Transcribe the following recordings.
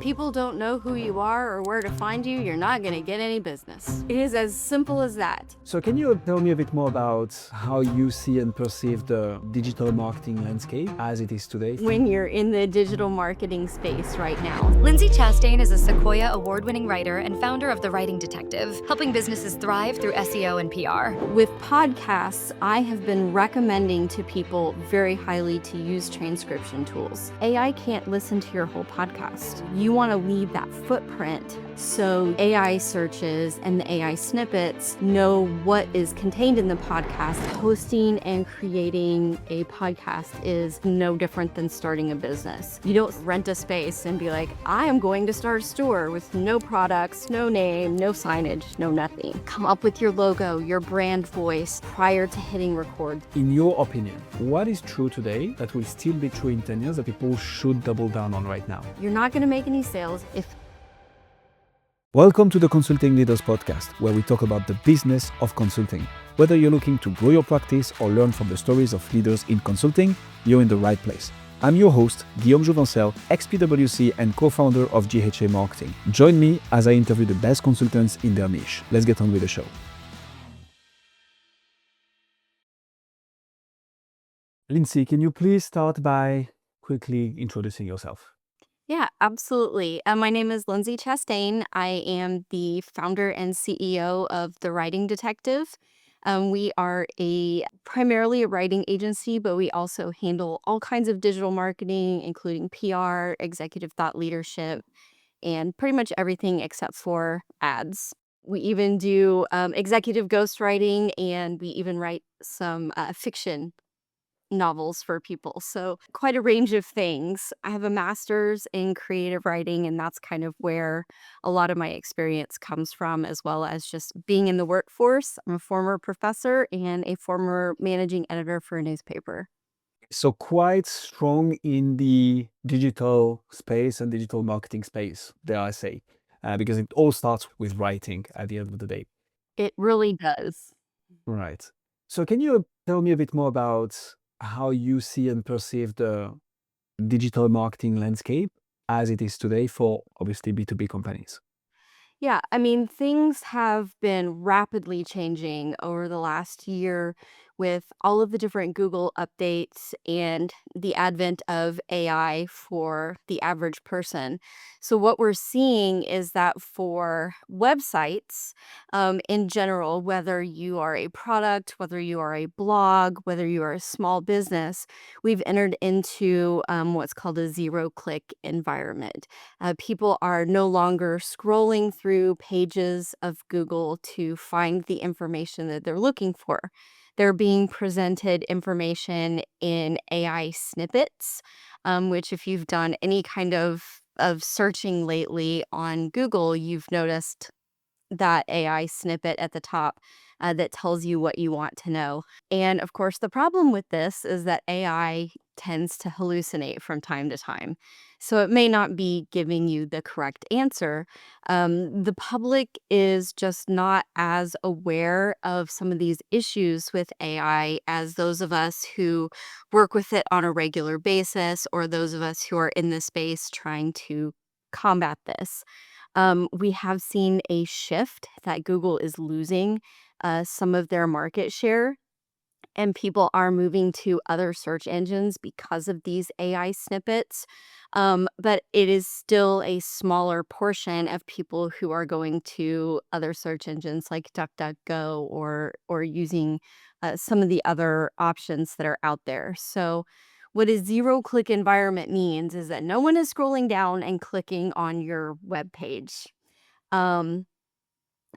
people don't know who you are or where to find you, you're not going to get any business. It is as simple as that. So can you tell me a bit more about how you see and perceive the digital marketing landscape as it is today? When you're in the digital marketing space right now. Lindsey Chastain is a Sequoia award-winning writer and founder of The Writing Detective, helping businesses thrive through SEO and PR. With podcasts, I have been recommending to people very highly to use transcription tools. AI can't listen to your whole podcast. You want to leave that footprint so AI searches and the AI snippets know what is contained in the podcast. Hosting and creating a podcast is no different than starting a business. You don't rent a space and be like, I am going to start a store with no products, no name, no signage, no nothing. Come up with your logo, your brand voice prior to hitting record. In your opinion, what is true today that will still be true in 10 years that people should double down on right now? You're not going to make any sales if Welcome to the Consulting Leaders Podcast, where we talk about the business of consulting. Whether you're looking to grow your practice or learn from the stories of leaders in consulting, you're in the right place. I'm your host, Guillaume Jouvencel, ex-PwC and co-founder of GHA Marketing. Join me as I interview the best consultants in their niche. Let's get on with the show. Lindsay, can you please start by quickly introducing yourself? Yeah, absolutely. My name is Lindsey Chastain. I am the founder and CEO of The Writing Detective. We are primarily a writing agency, but we also handle all kinds of digital marketing, including PR, executive thought leadership, and pretty much everything except for ads. We even do executive ghostwriting, and we even write some fiction novels for people. So quite a range of things. I have a master's in creative writing, and that's kind of where a lot of my experience comes from, as well as just being in the workforce. I'm a former professor and a former managing editor for a newspaper. So quite strong in the digital space and digital marketing space, dare I say, because it all starts with writing at the end of the day. It really does. Right. So can you tell me a bit more about how you see and perceive the digital marketing landscape as it is today for obviously B2B companies? Yeah, I mean, things have been rapidly changing over the last year with all of the different Google updates and the advent of AI for the average person. So, what we're seeing is that for websites in general, whether you are a product, whether you are a blog, whether you are a small business, we've entered into what's called a zero-click environment. People are no longer scrolling through pages of Google to find the information that they're looking for. They're being presented information in AI snippets, which if you've done any kind of searching lately on Google, you've noticed that AI snippet at the top that tells you what you want to know. And of course, the problem with this is that AI tends to hallucinate from time to time. So it may not be giving you the correct answer. The public is just not as aware of some of these issues with AI as those of us who work with it on a regular basis, or those of us who are in the space trying to combat this. We have seen a shift that Google is losing some of their market share, and people are moving to other search engines because of these AI snippets. But it is still a smaller portion of people who are going to other search engines like DuckDuckGo or using some of the other options that are out there. So what a zero-click environment means is that no one is scrolling down and clicking on your web page. Um,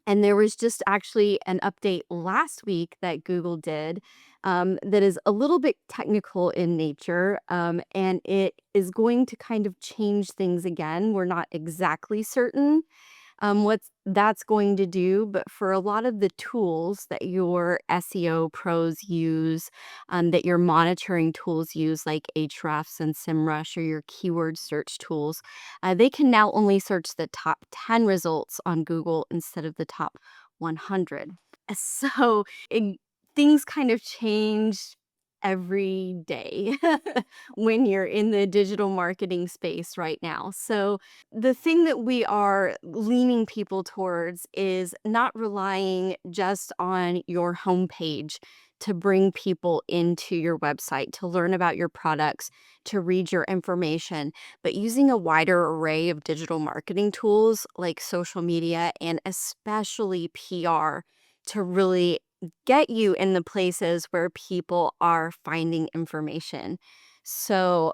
and there was just actually an update last week that Google did that is a little bit technical in nature, and it is going to kind of change things again. We're not exactly certain what that's going to do. But for a lot of the tools that your SEO pros use, that your monitoring tools use, like Ahrefs and SEMrush or your keyword search tools, they can now only search the top 10 results on Google instead of the top 100. So things kind of change every day when you're in the digital marketing space right now. So, the thing that we are leaning people towards is not relying just on your homepage to bring people into your website, to learn about your products, to read your information, but using a wider array of digital marketing tools like social media and especially PR to really get you in the places where people are finding information. So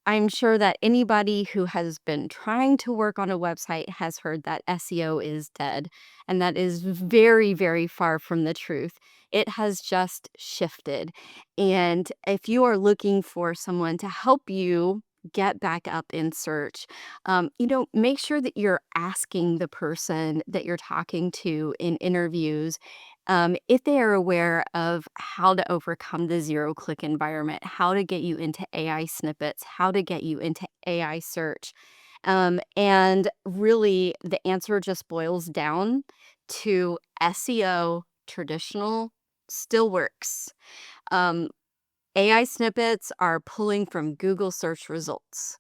I'm sure that anybody who has been trying to work on a website has heard that SEO is dead. And that is very, very far from the truth. It has just shifted. And if you are looking for someone to help you get back up in search, make sure that you're asking the person that you're talking to in interviews if they are aware of how to overcome the zero click environment, how to get you into AI snippets, how to get you into AI search. And really, the answer just boils down to SEO, traditional, still works. Um, AI snippets are pulling from Google search results.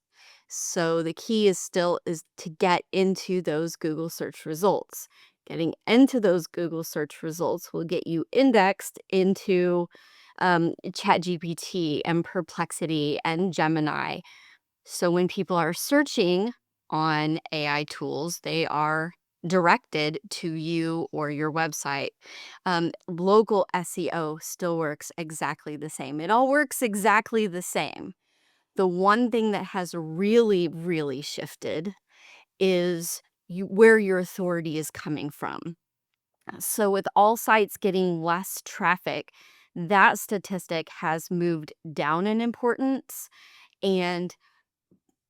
So the key is still is to get into those Google search results. Getting into those Google search results will get you indexed into ChatGPT and Perplexity and Gemini. So when people are searching on AI tools, they are directed to you or your website. Local SEO still works exactly the same. It all works exactly the same. The one thing that has really, really shifted is where your authority is coming from. So, with all sites getting less traffic, that statistic has moved down in importance. And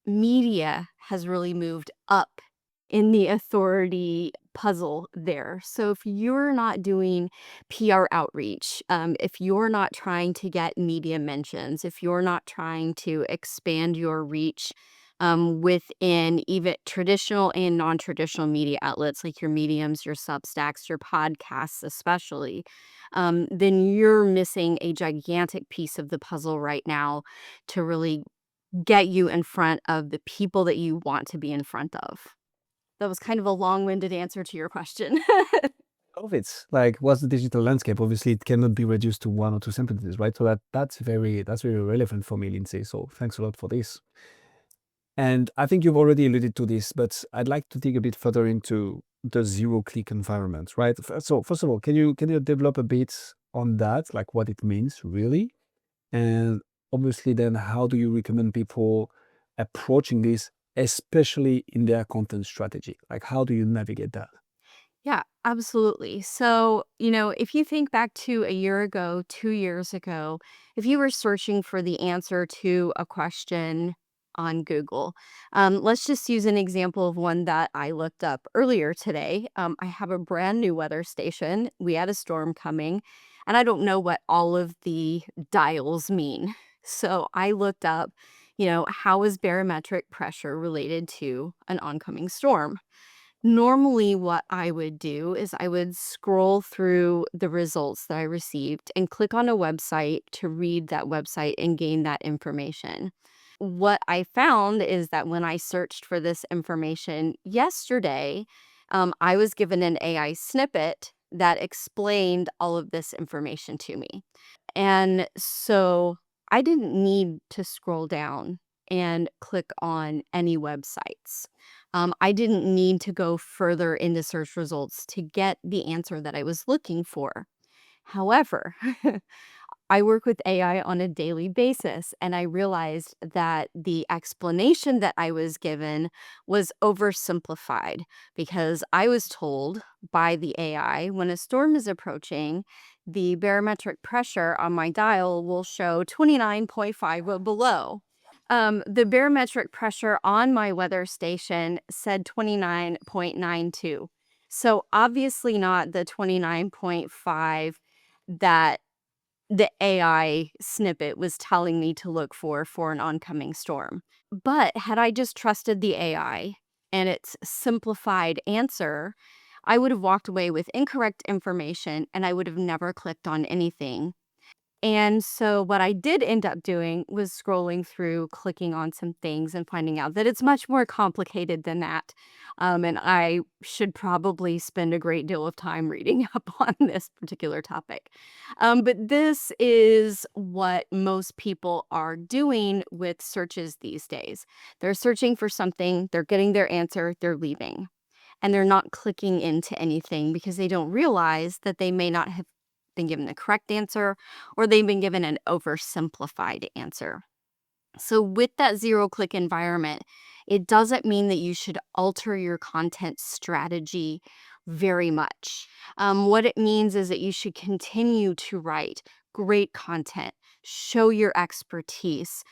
media has really moved up in the authority puzzle there. So if you're not doing PR outreach, if you're not trying to get media mentions, if you're not trying to expand your reach within even traditional and non-traditional media outlets like your mediums, your substacks, your podcasts especially, then you're missing a gigantic piece of the puzzle right now to really get you in front of the people that you want to be in front of. That was kind of a long-winded answer to your question. Of it, like, what's the digital landscape? Obviously, it cannot be reduced to one or two sentences, right? So that's very relevant for me, Lindsay. So thanks a lot for this. And I think you've already alluded to this, but I'd like to dig a bit further into the zero-click environment, right? So first of all, can you develop a bit on that, like what it means really? And obviously, then how do you recommend people approaching this, especially in their content strategy? Like, how do you navigate that? Yeah, absolutely. So, if you think back to a year ago, 2 years ago, if you were searching for the answer to a question on Google, let's just use an example of one that I looked up earlier today. I have a brand new weather station. We had a storm coming, and I don't know what all of the dials mean. So I looked up, how is barometric pressure related to an oncoming storm? Normally, what I would do is I would scroll through the results that I received and click on a website to read that website and gain that information. What I found is that when I searched for this information yesterday, I was given an AI snippet that explained all of this information to me. And so I didn't need to scroll down and click on any websites. I didn't need to go further into search results to get the answer that I was looking for. However, I work with AI on a daily basis, and I realized that the explanation that I was given was oversimplified because I was told by the AI when a storm is approaching, the barometric pressure on my dial will show 29.5 or below. The barometric pressure on my weather station said 29.92. So obviously not the 29.5 that the AI snippet was telling me to look for an oncoming storm. But had I just trusted the AI and its simplified answer, I would have walked away with incorrect information and I would have never clicked on anything. And so what I did end up doing was scrolling through, clicking on some things and finding out that it's much more complicated than that. And I should probably spend a great deal of time reading up on this particular topic. But this is what most people are doing with searches these days. They're searching for something, they're getting their answer, they're leaving. And they're not clicking into anything because they don't realize that they may not have been given the correct answer or they've been given an oversimplified answer. So, with that zero click environment, it doesn't mean that you should alter your content strategy very much. What it means is that you should continue to write great content, show your expertise,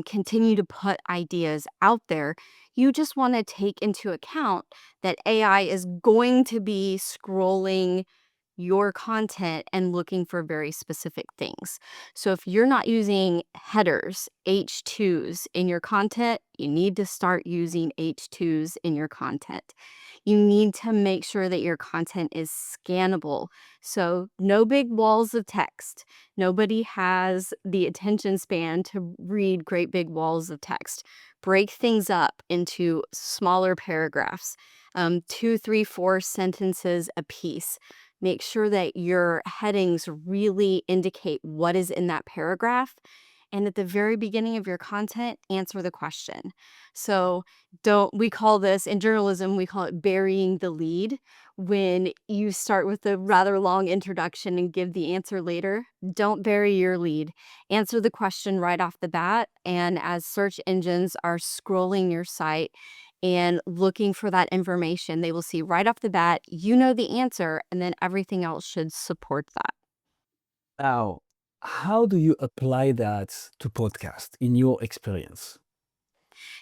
continue to put ideas out there. You just want to take into account that AI is going to be scrolling your content and looking for very specific things. So if you're not using headers, H2s in your content, you need to start using H2s in your content. You need to make sure that your content is scannable. So no big walls of text. Nobody has the attention span to read great big walls of text. Break things up into smaller paragraphs, 2, 3, 4 sentences a piece. Make sure that your headings really indicate what is in that paragraph. And at the very beginning of your content, answer the question. So, we call this in journalism, we call it burying the lead. When you start with a rather long introduction and give the answer later, don't bury your lead. Answer the question right off the bat. And as search engines are scrolling your site, and looking for that information, they will see right off the bat, you know the answer, and then everything else should support that. Now, how do you apply that to podcast in your experience?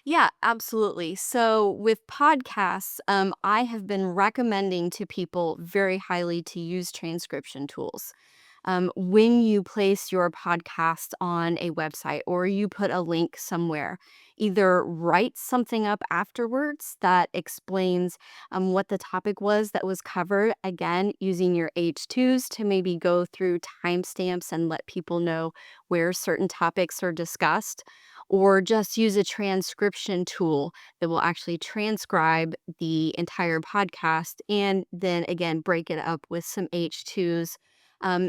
Yeah, absolutely. So with podcasts, I have been recommending to people very highly to use transcription tools. When you place your podcast on a website or you put a link somewhere, either write something up afterwards that explains what the topic was that was covered, again, using your H2s to maybe go through timestamps and let people know where certain topics are discussed, or just use a transcription tool that will actually transcribe the entire podcast and then again break it up with some H2s,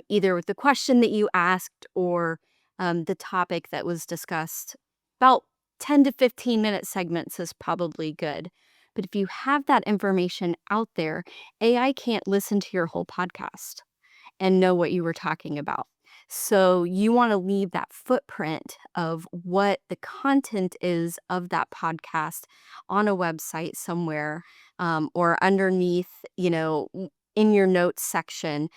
either with the question that you asked or the topic that was discussed. About 10 to 15-minute segments is probably good. But if you have that information out there, AI can't listen to your whole podcast and know what you were talking about. So you want to leave that footprint of what the content is of that podcast on a website somewhere, or underneath, in your notes section,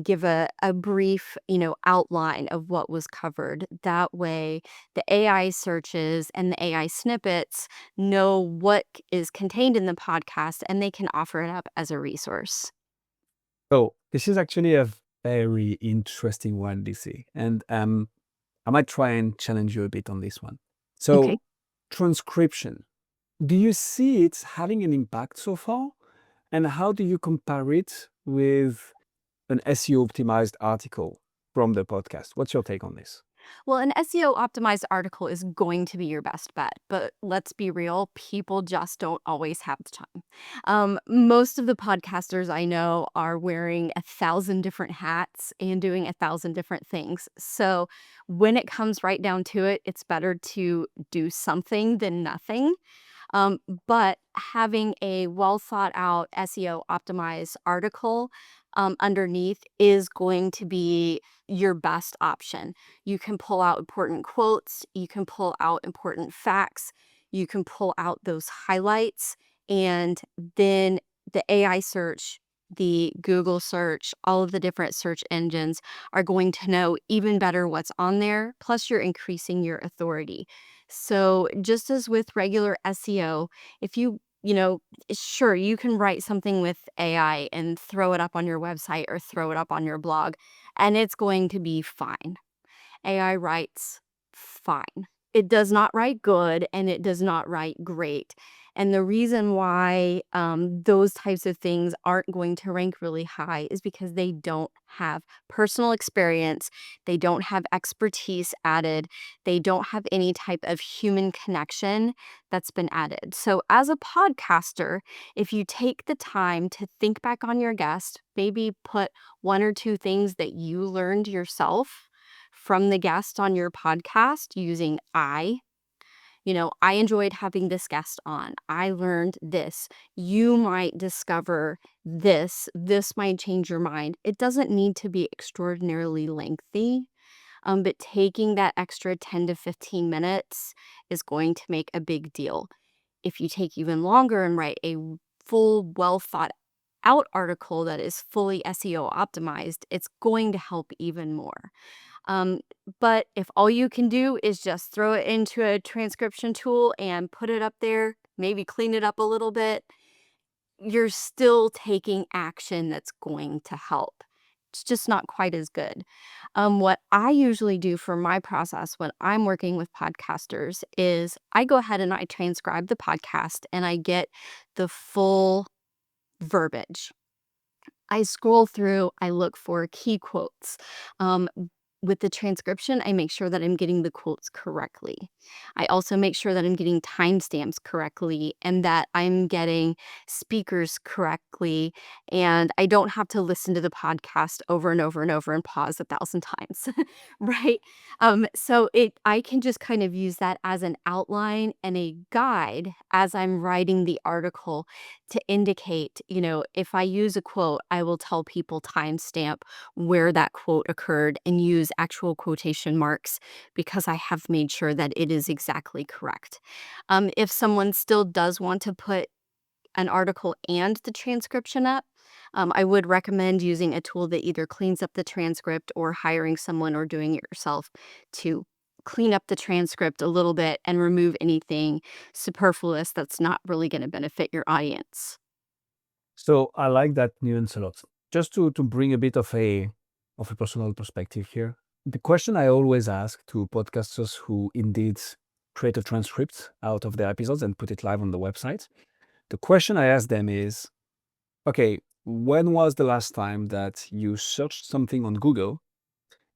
give a brief, outline of what was covered. That way, the AI searches and the AI snippets know what is contained in the podcast and they can offer it up as a resource. So this is actually a very interesting one, DC, and I might try and challenge you a bit on this one. Okay. So transcription, do you see it having an impact so far? And how do you compare it with an SEO optimized article from the podcast? What's your take on this? Well, an SEO optimized article is going to be your best bet, but let's be real, people just don't always have the time. Most of the podcasters I know are wearing 1,000 different hats and doing 1,000 different things. So when it comes right down to it, it's better to do something than nothing. Um, but having a well thought out SEO optimized article underneath is going to be your best option. You can pull out important quotes, you can pull out important facts, you can pull out those highlights, and then the AI search, the Google search, all of the different search engines are going to know even better what's on there. Plus, you're increasing your authority. So, just as with regular SEO, if sure, you can write something with AI and throw it up on your website or throw it up on your blog, and it's going to be fine. AI writes fine. It does not write good and it does not write great. And the reason why those types of things aren't going to rank really high is because they don't have personal experience, they don't have expertise added, they don't have any type of human connection that's been added. So, as a podcaster, if you take the time to think back on your guest, maybe put one or two things that you learned yourself from the guest on your podcast using I enjoyed having this guest on. I learned this. You might discover this. This might change your mind. It doesn't need to be extraordinarily lengthy, but taking that extra 10 to 15 minutes is going to make a big deal. If you take even longer and write a full, well thought out article that is fully SEO optimized, it's going to help even more. Um, but if all you can do is just throw it into a transcription tool and put it up there, maybe clean it up a little bit, you're still taking action that's going to help. It's just not quite as good. What I usually do for my process when I'm working with podcasters is I go ahead and I transcribe the podcast and I get the full verbiage. I scroll through, I look for key quotes. Um, with the transcription, I make sure that I'm getting the quotes correctly. I also make sure that I'm getting timestamps correctly and that I'm getting speakers correctly. And I don't have to listen to the podcast over and over and over and pause 1,000 times, right? I can just kind of use that as an outline and a guide as I'm writing the article to indicate, if I use a quote, I will tell people timestamp where that quote occurred and use actual quotation marks because I have made sure that it is exactly correct. If someone still does want to put an article and the transcription up, I would recommend using a tool that either cleans up the transcript or hiring someone or doing it yourself to clean up the transcript a little bit and remove anything superfluous that's not really going to benefit your audience. So I like that nuance a lot. Just to bring a bit of a personal perspective here, the question I always ask to podcasters who indeed create a transcript out of their episodes and put it live on the website, the question I ask them is, okay, when was the last time that you searched something on Google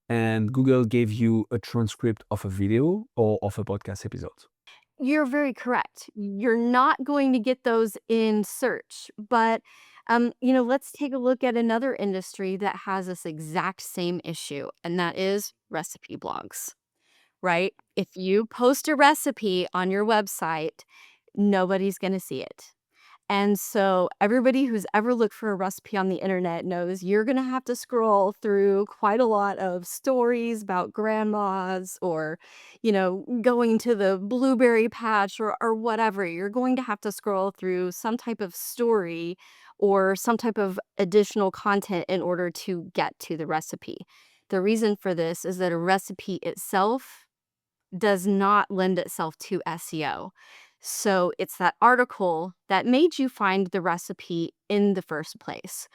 and Google gave you a transcript of a video or of a podcast episode? You're very correct. You're not going to get those in search, but let's take a look at another industry that has this exact same issue, and that is recipe blogs, right? If you post a recipe on your website, nobody's going to see it. And so everybody who's ever looked for a recipe on the internet knows you're going to have to scroll through quite a lot of stories about grandmas or, going to the blueberry patch or whatever. You're going to have to scroll through some type of story or some type of additional content in order to get to the recipe. The reason for this is that a recipe itself does not lend itself to SEO. So it's that article that made you find the recipe in the first place.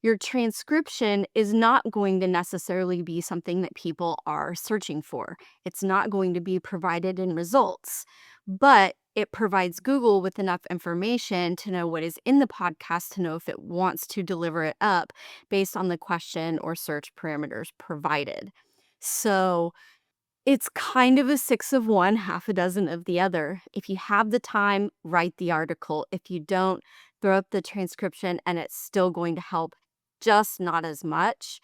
Your transcription is not going to necessarily be something that people are searching for. It's not going to be provided in results, but it provides Google with enough information to know what is in the podcast, to know if it wants to deliver it up based on the question or search parameters provided. So it's kind of a six of one, half a dozen of the other. If you have the time, write the article. If you don't, throw up the transcription and it's still going to help, just not as much.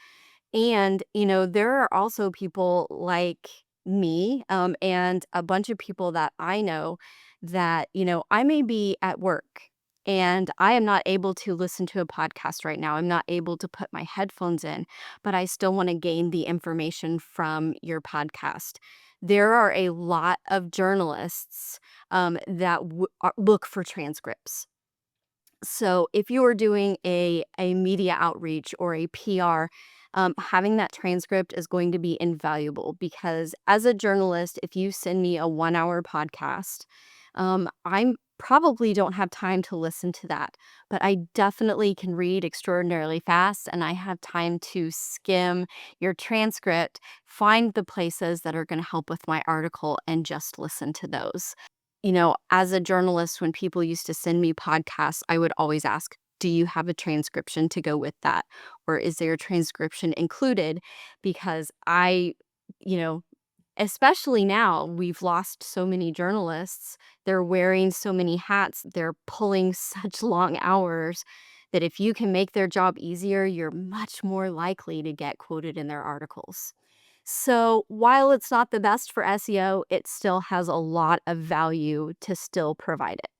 And, there are also people like me, and a bunch of people that I know that, I may be at work and I am not able to listen to a podcast right now. I'm not able to put my headphones in, but I still want to gain the information from your podcast. There are a lot of journalists that look for transcripts. So if you are doing a media outreach or a PR, having that transcript is going to be invaluable because as a journalist, if you send me a 1 hour podcast, I'm probably don't have time to listen to that, but I definitely can read extraordinarily fast and I have time to skim your transcript, find the places that are going to help with my article and just listen to those. As a journalist, when people used to send me podcasts, I would always ask, do you have a transcription to go with that? Or is there a transcription included? Because you know, especially now, we've lost so many journalists. They're wearing so many hats. They're pulling such long hours that if you can make their job easier, you're much more likely to get quoted in their articles. So while it's not the best for SEO, it still has a lot of value to still provide it.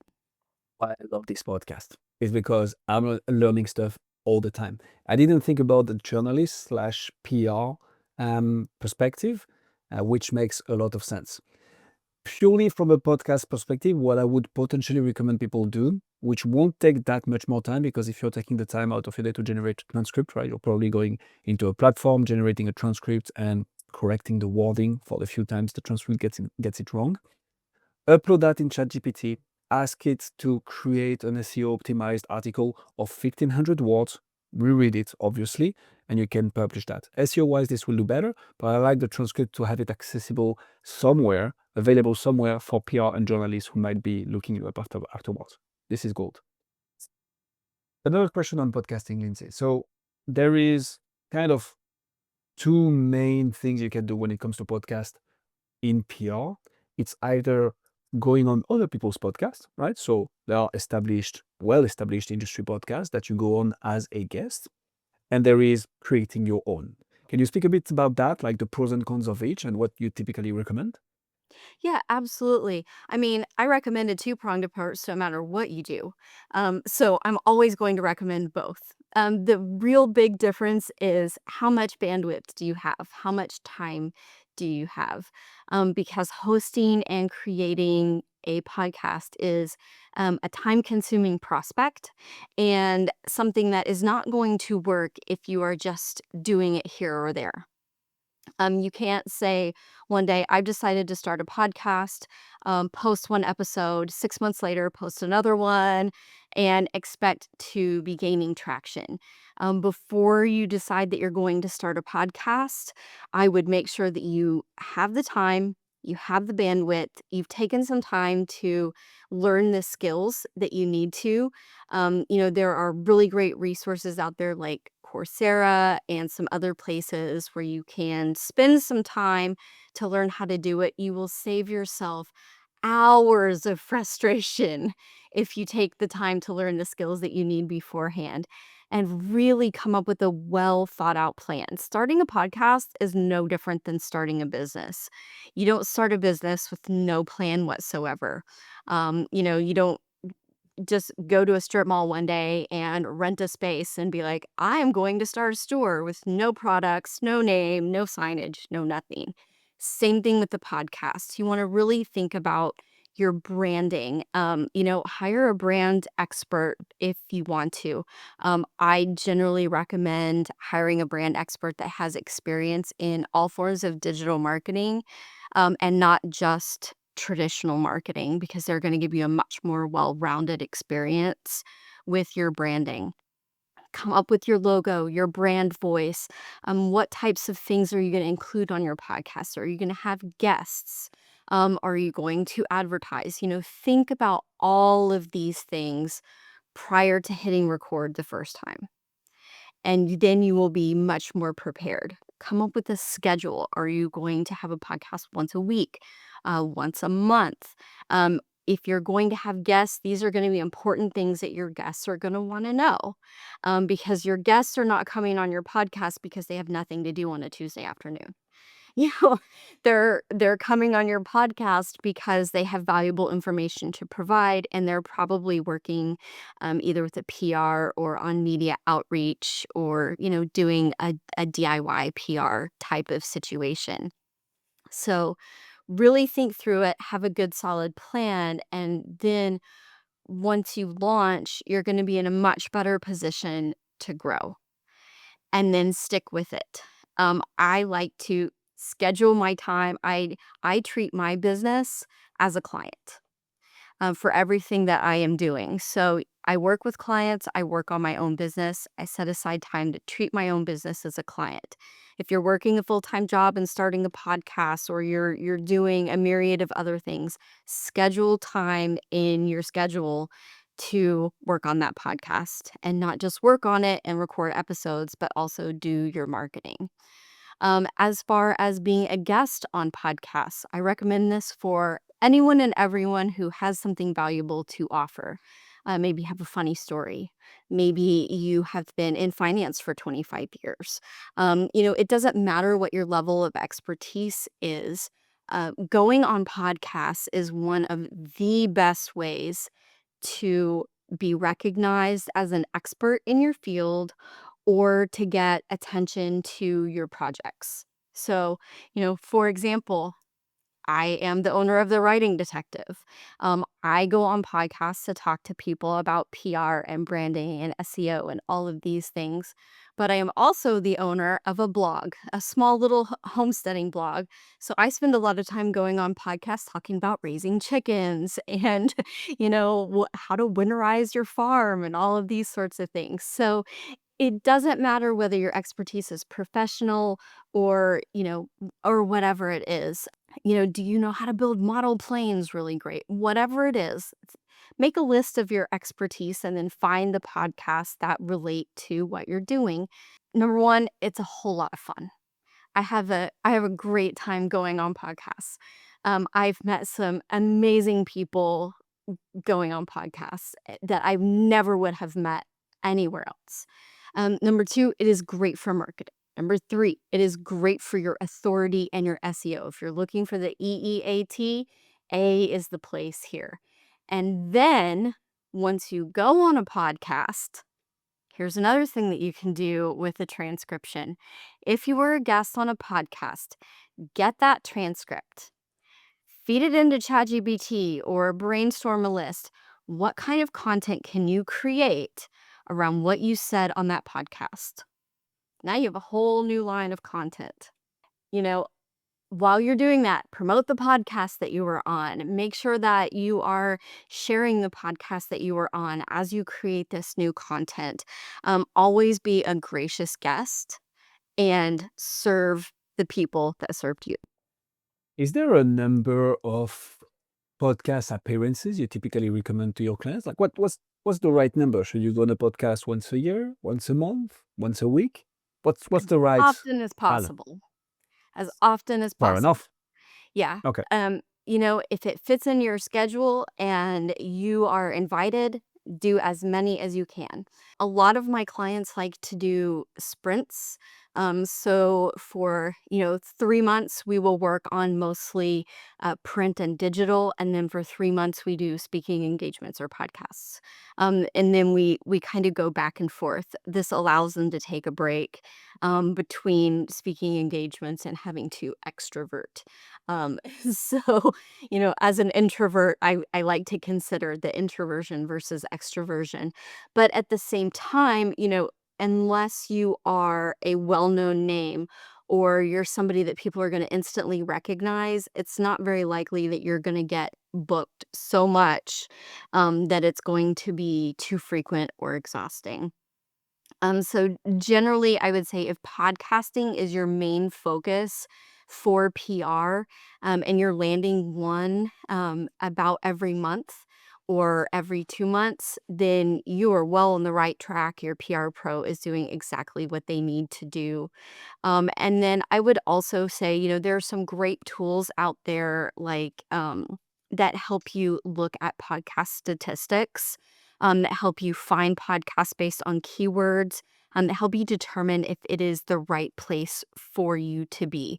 Why I love this podcast is because I'm learning stuff all the time. I didn't think about the journalist slash PR perspective, which makes a lot of sense. Purely from a podcast perspective, what I would potentially recommend people do, which won't take that much more time, because if you're taking the time out of your day to generate a transcript, right, you're probably going into a platform, generating a transcript and correcting the wording for the few times the transcript gets it wrong. Upload that in ChatGPT, ask it to create an SEO optimized article of 1500 words, reread it, obviously, and you can publish that. SEO wise, this will do better, but I like the transcript to have it accessible somewhere, available somewhere for PR and journalists who might be looking you up afterwards. This is gold. Another question on podcasting, Lindsay. So there is kind of two main things you can do when it comes to podcast in PR. It's either going on other people's podcasts, right? So there are well-established industry podcasts that you go on as a guest, and there is creating your own. Can you speak a bit about that, like the pros and cons of each and what you typically recommend? Yeah, absolutely. I mean, I recommend a two-pronged approach no matter what you do. So I'm always going to recommend both. The real big difference is how much bandwidth do you have? How much time do you have? Because hosting and creating a podcast is a time-consuming prospect and something that is not going to work if you are just doing it here or there. You can't say one day, I've decided to start a podcast, post one episode, 6 months later, post another one, and expect to be gaining traction. Before you decide that you're going to start a podcast, I would make sure that you have the time, you have the bandwidth, you've taken some time to learn the skills that you need to. There are really great resources out there like Coursera and some other places where you can spend some time to learn how to do it. You will save yourself hours of frustration if you take the time to learn the skills that you need beforehand and really come up with a well thought out plan. Starting a podcast is no different than starting a business. You don't start a business with no plan whatsoever. You don't just go to a strip mall one day and rent a space and be like, I am going to start a store with no products, no name, no signage, no nothing. Same thing with the podcast. You want to really think about your branding. Hire a brand expert if you want to. I generally recommend hiring a brand expert that has experience in all forms of digital marketing, and not just traditional marketing, because they're going to give you a much more well-rounded experience with your branding. Come up with your logo, your brand voice. What types of things are you going to include on your podcast? Are you going to have guests? Are you going to advertise? Think about all of these things prior to hitting record the first time, and then you will be much more prepared. Come up with a schedule. Are you going to have a podcast once a week, once a month? If you're going to have guests, these are going to be important things that your guests are going to want to know, because your guests are not coming on your podcast because they have nothing to do on a Tuesday afternoon. You know, they're coming on your podcast because they have valuable information to provide, and they're probably working either with a PR or on media outreach, or doing a DIY PR type of situation. So really think through it, have a good solid plan, and then once you launch, you're going to be in a much better position to grow and then stick with it. I like to schedule my time. I treat my business as a client, for everything that I am doing. So I work with clients, I work on my own business. I set aside time to treat my own business as a client. If you're working a full-time job and starting a podcast, or you're doing a myriad of other things, schedule time in your schedule to work on that podcast, and not just work on it and record episodes, but also do your marketing. As far as being a guest on podcasts, I recommend this for anyone and everyone who has something valuable to offer. Maybe you have a funny story. Maybe you have been in finance for 25 years. It doesn't matter what your level of expertise is. Going on podcasts is one of the best ways to be recognized as an expert in your field, or to get attention to your projects. So, for example, I am the owner of The Writing Detective. I go on podcasts to talk to people about PR and branding and SEO and all of these things. But I am also the owner of a blog, a small little homesteading blog. So I spend a lot of time going on podcasts talking about raising chickens and, how to winterize your farm and all of these sorts of things. So it doesn't matter whether your expertise is professional, or whatever it is. Do you know how to build model planes really great? Whatever it is, make a list of your expertise and then find the podcasts that relate to what you're doing. Number one, it's a whole lot of fun. I have a great time going on podcasts. I've met some amazing people going on podcasts that I never would have met anywhere else. Number two, it is great for marketing. Number three, it is great for your authority and your SEO. If you're looking for the EEAT, A is the place here. And then once you go on a podcast, here's another thing that you can do with a transcription. If you were a guest on a podcast, get that transcript, feed it into ChatGPT, or brainstorm a list. What kind of content can you create around what you said on that podcast? Now you have a whole new line of content. You know, while you're doing that, promote the podcast that you were on. Make sure that you are sharing the podcast that you were on as you create this new content. Always be a gracious guest and serve the people that served you. Is there a number of podcast appearances you typically recommend to your clients? Like what's the right number? Should you go on a podcast once a year, once a month, once a week? What's the right Often as balance? possible. As often as Fair possible. enough. Yeah. Okay. If it fits in your schedule and you are invited, do as many as you can. A lot of my clients like to do sprints. So for, 3 months, we will work on mostly print and digital. And then for 3 months, we do speaking engagements or podcasts. And then we kind of go back and forth. This allows them to take a break between speaking engagements and having to extrovert. Um, so, as an introvert, I like to consider the introversion versus extroversion. But at the same time, unless you are a well-known name, or you're somebody that people are going to instantly recognize, it's not very likely that you're going to get booked so much that it's going to be too frequent or exhausting. So generally, I would say if podcasting is your main focus for PR, and you're landing one about every month or every 2 months, then you are well on the right track. Your PR pro is doing exactly what they need to do. And then I would also say, there are some great tools out there, like that help you look at podcast statistics, that help you find podcasts based on keywords, that help you determine if it is the right place for you to be.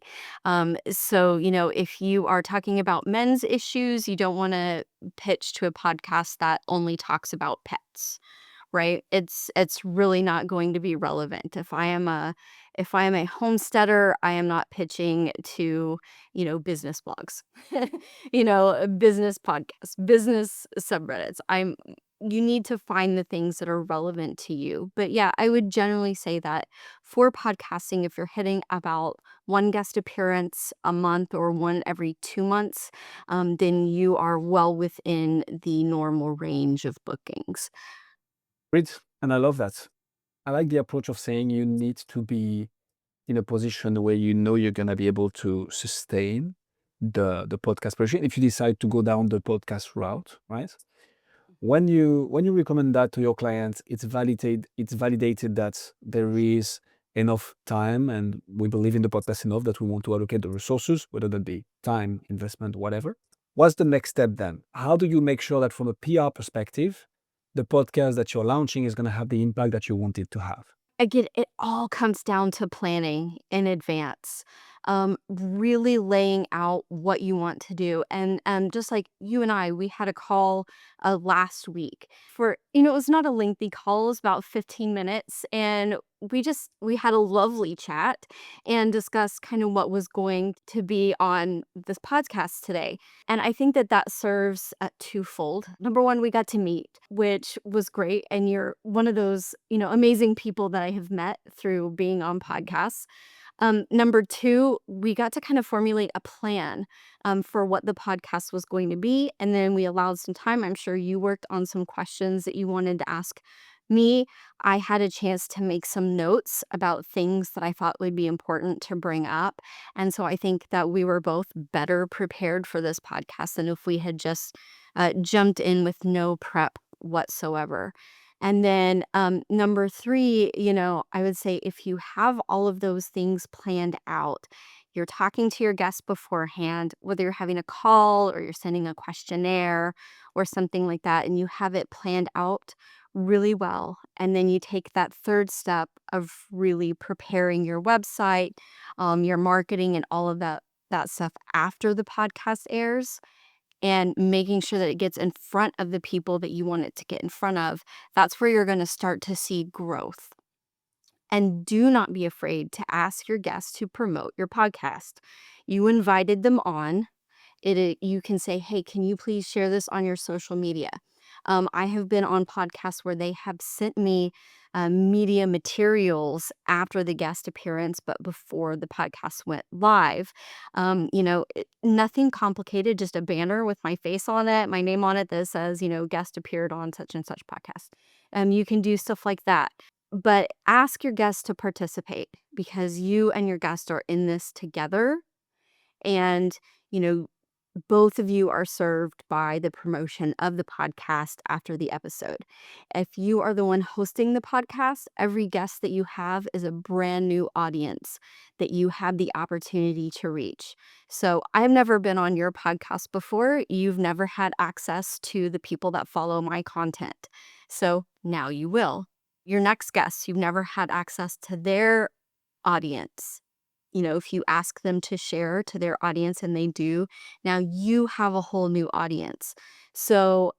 So, if you are talking about men's issues, you don't want to pitch to a podcast that only talks about pets, right? It's really not going to be relevant. If I am a homesteader, I am not pitching to, business blogs, business podcasts, business subreddits. You need to find the things that are relevant to you. But yeah, I would generally say that for podcasting, if you're hitting about one guest appearance a month or one every 2 months, then you are well within the normal range of bookings. Great. And I love that. I like the approach of saying you need to be in a position where you know you're going to be able to sustain the podcast production if you decide to go down the podcast route, right? When you recommend that to your clients, it's validated that there is enough time, and we believe in the podcast enough that we want to allocate the resources, whether that be time, investment, whatever. What's the next step then? How do you make sure that from a PR perspective, the podcast that you're launching is going to have the impact that you want it to have? Again, it all comes down to planning in advance, really laying out what you want to do. And just like you and I, we had a call last week for, it was not a lengthy call, it was about 15 minutes. And we had a lovely chat and discussed kind of what was going to be on this podcast today. And I think that that serves twofold. Number one, we got to meet, which was great. And you're one of those, amazing people that I have met through being on podcasts. Number two, we got to kind of formulate a plan for what the podcast was going to be. And then we allowed some time. I'm sure you worked on some questions that you wanted to ask me. I had a chance to make some notes about things that I thought would be important to bring up. And so I think that we were both better prepared for this podcast than if we had just jumped in with no prep whatsoever. And then number three, I would say if you have all of those things planned out, you're talking to your guests beforehand, whether you're having a call or you're sending a questionnaire or something like that, and you have it planned out really well. And then you take that third step of really preparing your website, your marketing, and all of that stuff after the podcast airs and making sure that it gets in front of the people that you want it to get in front of. That's where you're going to start to see growth. And do not be afraid to ask your guests to promote your podcast. You invited them on. You can say, hey, can you please share this on your social media? I have been on podcasts where they have sent me media materials after the guest appearance, but before the podcast went live. Nothing complicated, just a banner with my face on it, my name on it that says, guest appeared on such and such podcast. You can do stuff like that. But ask your guests to participate because you and your guest are in this together. And, you know, both of you are served by the promotion of the podcast after the episode. If you are the one hosting the podcast, every guest that you have is a brand new audience that you have the opportunity to reach. So I've never been on your podcast before. You've never had access to the people that follow my content. So now you will. Your next guest, you've never had access to their audience. If you ask them to share to their audience and they do, now you have a whole new audience. So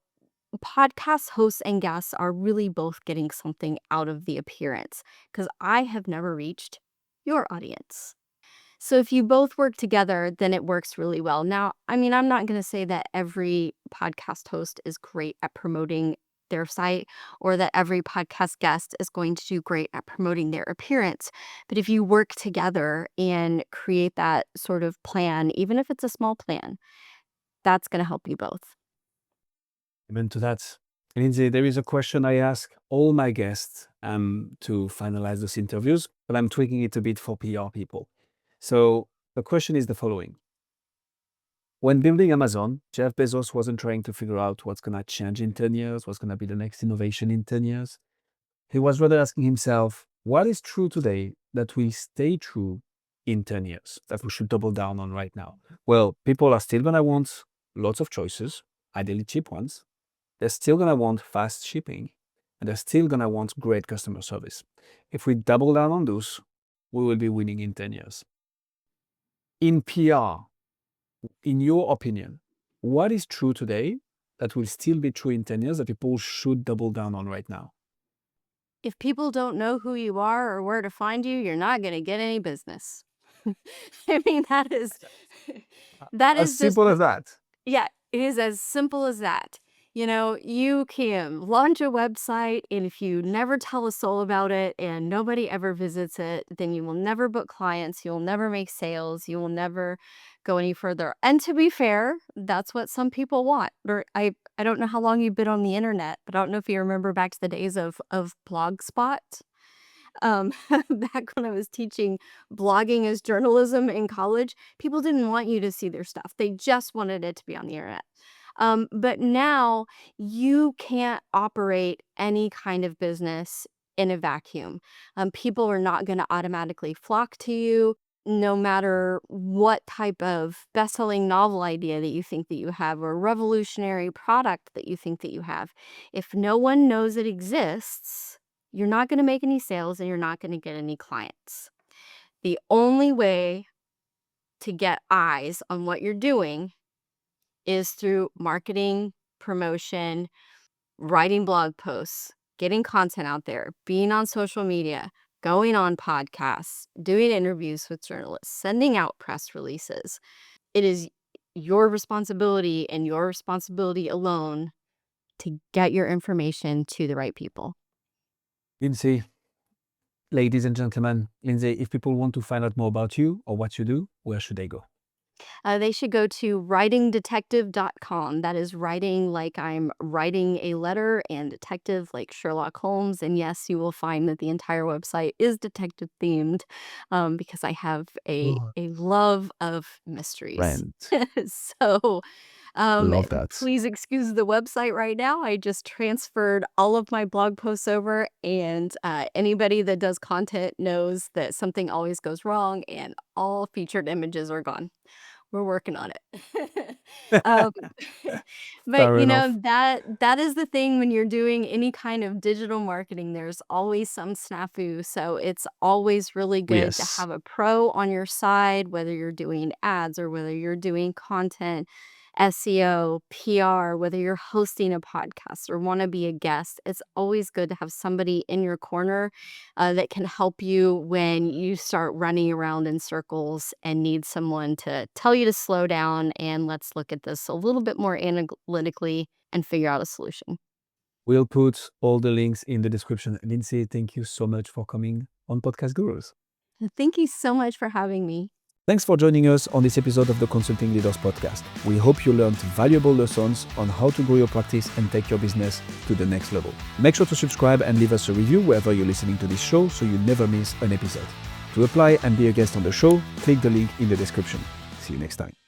podcast hosts and guests are really both getting something out of the appearance because I have never reached your audience. So if you both work together, then it works really well. Now, I'm not going to say that every podcast host is great at promoting their site or that every podcast guest is going to do great at promoting their appearance. But if you work together and create that sort of plan, even if it's a small plan, that's going to help you both. Amen to that. Lindsay, there is a question I ask all my guests to finalize those interviews, but I'm tweaking it a bit for PR people. So the question is the following. When building Amazon, Jeff Bezos wasn't trying to figure out what's going to change in 10 years, what's going to be the next innovation in 10 years. He was rather asking himself, what is true today that will stay true in 10 years, that we should double down on right now? Well, people are still going to want lots of choices, ideally cheap ones. They're still going to want fast shipping, and they're still going to want great customer service. If we double down on those, we will be winning in 10 years. In PR, in your opinion, what is true today that will still be true in 10 years that people should double down on right now? If people don't know who you are or where to find you, you're not going to get any business. that As is just, simple as that. yeah, it is as simple as that. You can launch a website, and if you never tell a soul about it and nobody ever visits it, then you will never book clients, you'll never make sales, you will never go any further. And to be fair, that's what some people want. I don't know how long you've been on the internet, but I don't know if you remember back to the days of Blogspot. Back when I was teaching blogging as journalism in college, people didn't want you to see their stuff. They just wanted it to be on the internet. But now you can't operate any kind of business in a vacuum. People are not going to automatically flock to you, no matter what type of best-selling novel idea that you think that you have or revolutionary product that you think that you have. If no one knows it exists, you're not going to make any sales and you're not going to get any clients. The only way to get eyes on what you're doing is through marketing, promotion, writing blog posts, getting content out there, being on social media, going on podcasts, doing interviews with journalists, sending out press releases. It is your responsibility and your responsibility alone to get your information to the right people. Lindsay, ladies and gentlemen, Lindsay, if people want to find out more about you or what you do, where should they go? They should go to writingdetective.com. That is writing like I'm writing a letter, and detective like Sherlock Holmes. And yes, you will find that the entire website is detective themed, because I have Oh, a love of mysteries. friend. So Love that. please excuse the website right now. I just transferred all of my blog posts over, and anybody that does content knows that something always goes wrong, and all featured images are gone. We're working on it. Um, but, Fair enough. that is the thing when you're doing any kind of digital marketing, there's always some snafu, so it's always really good to Yes. have a pro on your side, whether you're doing ads or whether you're doing content, SEO, PR, whether you're hosting a podcast or wanna be a guest. It's always good to have somebody in your corner that can help you when you start running around in circles and need someone to tell you to slow down and let's look at this a little bit more analytically and figure out a solution. We'll put all the links in the description. Lindsay, thank you so much for coming on Podcast Gurus. Thank you so much for having me. Thanks for joining us on this episode of the Consulting Leaders Podcast. We hope you learned valuable lessons on how to grow your practice and take your business to the next level. Make sure to subscribe and leave us a review wherever you're listening to this show so you never miss an episode. To apply and be a guest on the show, click the link in the description. See you next time.